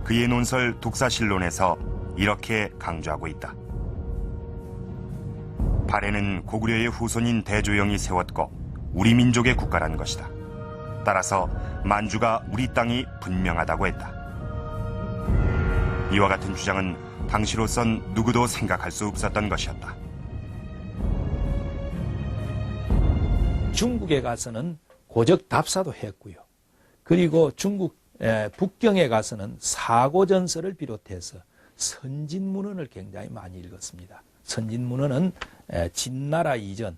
그의 논설 독사실론에서 이렇게 강조하고 있다. 발해는 고구려의 후손인 대조영이 세웠고 우리 민족의 국가란 것이다. 따라서 만주가 우리 땅이 분명하다고 했다. 이와 같은 주장은 당시로선 누구도 생각할 수 없었던 것이었다. 중국에 가서는 고적 답사도 했고요. 그리고 중국 북경에 가서는 사고전서를 비롯해서 선진문헌을 굉장히 많이 읽었습니다. 선진문헌은 진나라 이전,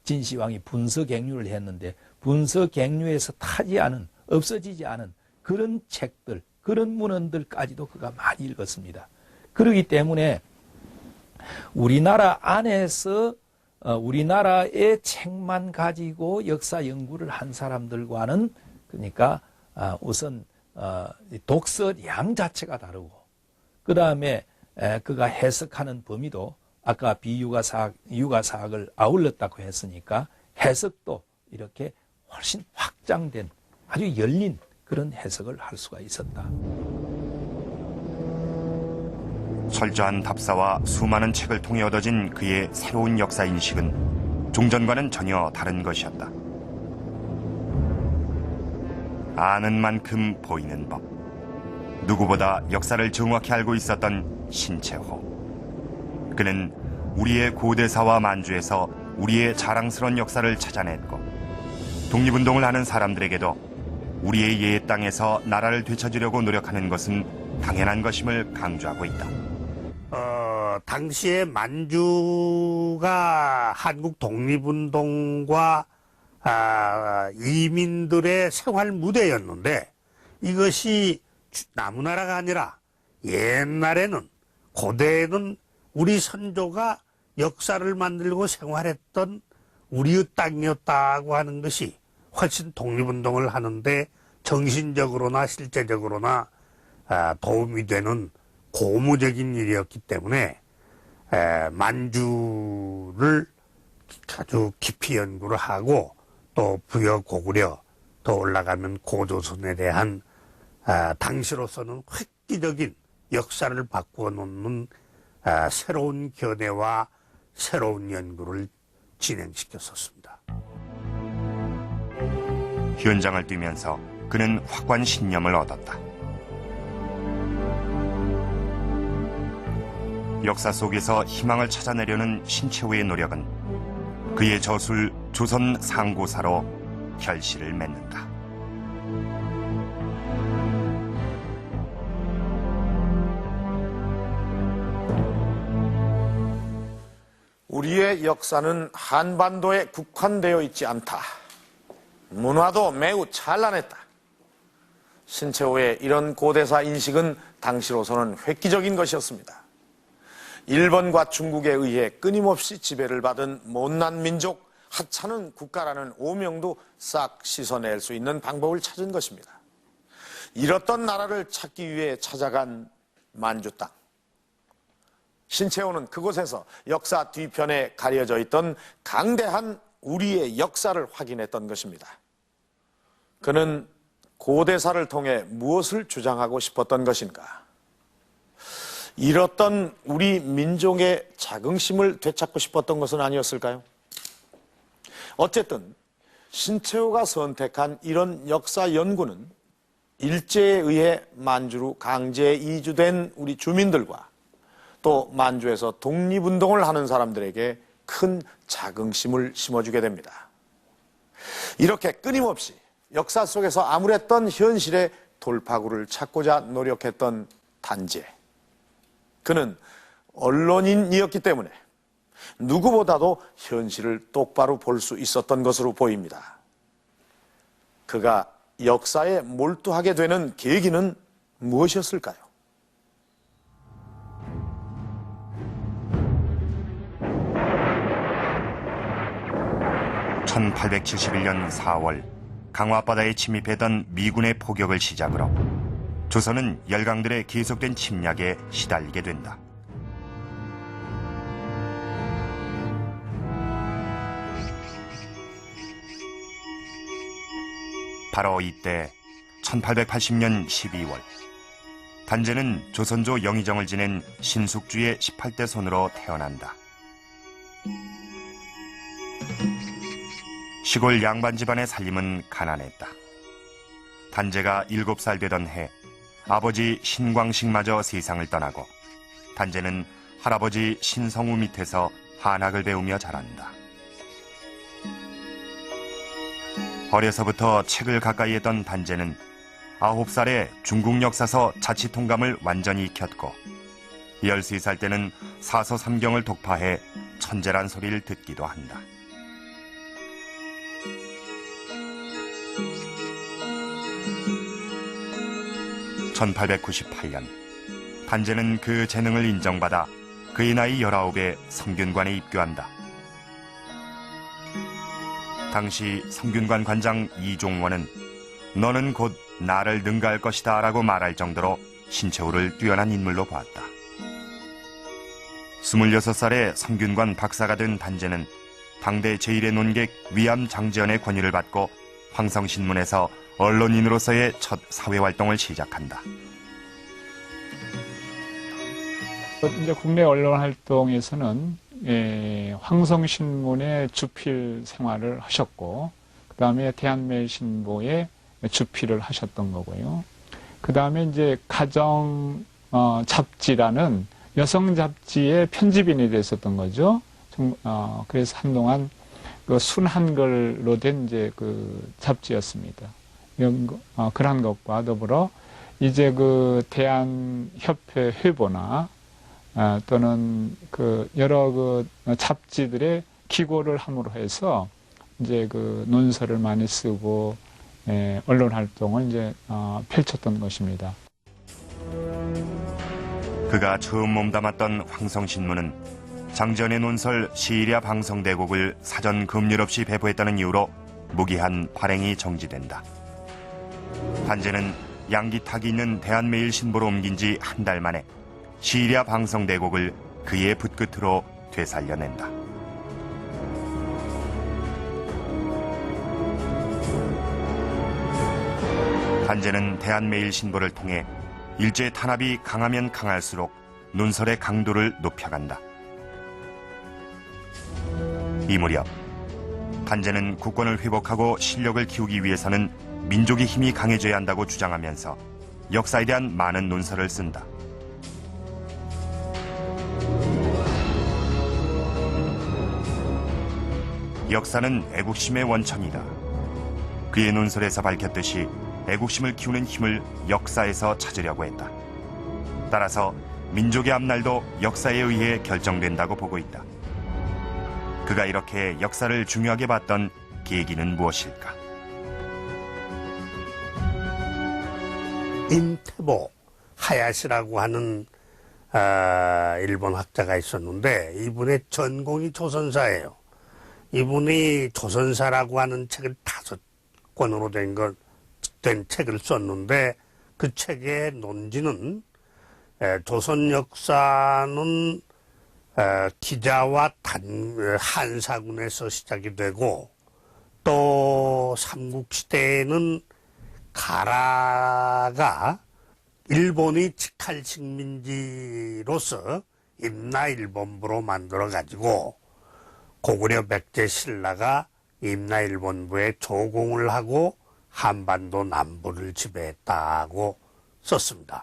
진시황이 분서갱류를 했는데 분서갱류에서 타지 않은, 없어지지 않은 그런 책들, 그런 문헌들까지도 그가 많이 읽었습니다. 그렇기 때문에 우리나라 안에서 우리나라의 책만 가지고 역사 연구를 한 사람들과는 그러니까 우선 독서 양 자체가 다르고 그 다음에 그가 해석하는 범위도 아까 비유가사학, 유가사학을 아울렀다고 했으니까 해석도 이렇게 훨씬 확장된 아주 열린 그런 해석을 할 수가 있었다. 철저한 답사와 수많은 책을 통해 얻어진 그의 새로운 역사 인식은 종전과는 전혀 다른 것이었다. 아는 만큼 보이는 법. 누구보다 역사를 정확히 알고 있었던 신채호. 그는 우리의 고대사와 만주에서 우리의 자랑스러운 역사를 찾아냈고 독립운동을 하는 사람들에게도 우리의 예의 땅에서 나라를 되찾으려고 노력하는 것은 당연한 것임을 강조하고 있다. 당시에 만주가 한국 독립운동과 이민들의 생활 무대였는데 이것이 나무나라가 아니라 옛날에는 고대에는 우리 선조가 역사를 만들고 생활했던 우리의 땅이었다고 하는 것이 훨씬 독립운동을 하는데 정신적으로나 실제적으로나 도움이 되는 고무적인 일이었기 때문에 만주를 아주 깊이 연구를 하고 또 부여 고구려 더 올라가면 고조선에 대한 당시로서는 획기적인 역사를 바꾸어 놓는 새로운 견해와 새로운 연구를 진행시켰었습니다. 현장을 뛰면서 그는 확고한 신념을 얻었다. 역사 속에서 희망을 찾아내려는 신채호의 노력은 그의 저술 조선 상고사로 결실을 맺는다. 우리의 역사는 한반도에 국한되어 있지 않다. 문화도 매우 찬란했다. 신채호의 이런 고대사 인식은 당시로서는 획기적인 것이었습니다. 일본과 중국에 의해 끊임없이 지배를 받은 못난 민족, 하찮은 국가라는 오명도 싹 씻어낼 수 있는 방법을 찾은 것입니다. 잃었던 나라를 찾기 위해 찾아간 만주 땅. 신채호는 그곳에서 역사 뒤편에 가려져 있던 강대한 우리의 역사를 확인했던 것입니다. 그는 고대사를 통해 무엇을 주장하고 싶었던 것인가? 잃었던 우리 민족의 자긍심을 되찾고 싶었던 것은 아니었을까요? 어쨌든 신채호가 선택한 이런 역사 연구는 일제에 의해 만주로 강제 이주된 우리 주민들과 또 만주에서 독립운동을 하는 사람들에게 큰 자긍심을 심어주게 됩니다. 이렇게 끊임없이 역사 속에서 암울했던 현실의 돌파구를 찾고자 노력했던 단재. 그는 언론인이었기 때문에 누구보다도 현실을 똑바로 볼 수 있었던 것으로 보입니다. 그가 역사에 몰두하게 되는 계기는 무엇이었을까요? (1871년 4월) 강화 앞바다에 침입했던 미군의 포격을 시작으로 조선은 열강들의 계속된 침략에 시달리게 된다. 바로 이때 1880년 12월 단제는 조선조 영의정을 지낸 신숙주의 18대 손으로 태어난다. 시골 양반 집안의 살림은 가난했다. 단제가 7살 되던 해 아버지 신광식마저 세상을 떠나고 단제는 할아버지 신성우 밑에서 한학을 배우며 자란다. 어려서부터 책을 가까이 했던 단제는 9살에 중국 역사서 자치통감을 완전히 익혔고 13살 때는 사서 삼경을 독파해 천재란 소리를 듣기도 한다. (1898년) 단제는 그 재능을 인정받아 그의 나이 19에 성균관에 입교한다. 당시 성균관 관장 이종원은 너는 곧 나를 능가할 것이다 라고 말할 정도로 신채호를 뛰어난 인물로 보았다. 26살에 성균관 박사가 된 단제는 당대 제1의 논객 위암 장지연의 권유를 받고 황성신문에서 언론인으로서의 첫 사회활동을 시작한다. 이제 국내 언론 활동에서는 황성신문의 주필 생활을 하셨고, 그 다음에 대한매일신보에 주필을 하셨던 거고요. 그 다음에 이제 가정 잡지라는 여성 잡지의 편집인이 됐었던 거죠. 그래서 한동안 그 순한글로 된 이제 그 잡지였습니다. 그런 것과 더불어 이제 그 대한협회 회보나 또는 그 여러 그 잡지들의 기고를 함으로 해서 이제 그 논설을 많이 쓰고 언론 활동을 이제 펼쳤던 것입니다. 그가 처음 몸담았던 황성신문은 장지연의 논설 시일야 방성대곡을 사전 검열 없이 배포했다는 이유로 무기한 발행이 정지된다. 단제는 양기탁이 있는 대한매일신보로 옮긴 지 한 달 만에 시일야 방성대곡을 그의 붓끝으로 되살려낸다. 단제는 대한매일신보를 통해 일제 탄압이 강하면 강할수록 논설의 강도를 높여간다. 이 무렵 단제는 국권을 회복하고 실력을 키우기 위해서는 민족의 힘이 강해져야 한다고 주장하면서 역사에 대한 많은 논설을 쓴다. 역사는 애국심의 원천이다. 그의 논설에서 밝혔듯이 애국심을 키우는 힘을 역사에서 찾으려고 했다. 따라서 민족의 앞날도 역사에 의해 결정된다고 보고 있다. 그가 이렇게 역사를 중요하게 봤던 계기는 무엇일까? 인테보 하야시라고 하는 일본 학자가 있었는데 이분의 전공이 조선사예요. 이분이 조선사라고 하는 책을 5권으로 된 책을 썼는데 그 책의 논지는 조선 역사는 기자와 한사군에서 시작이 되고 또 삼국시대에는 가라가 일본이 직할 식민지로서 임나일본부로 만들어가지고 고구려 백제 신라가 임나일본부에 조공을 하고 한반도 남부를 지배했다고 썼습니다.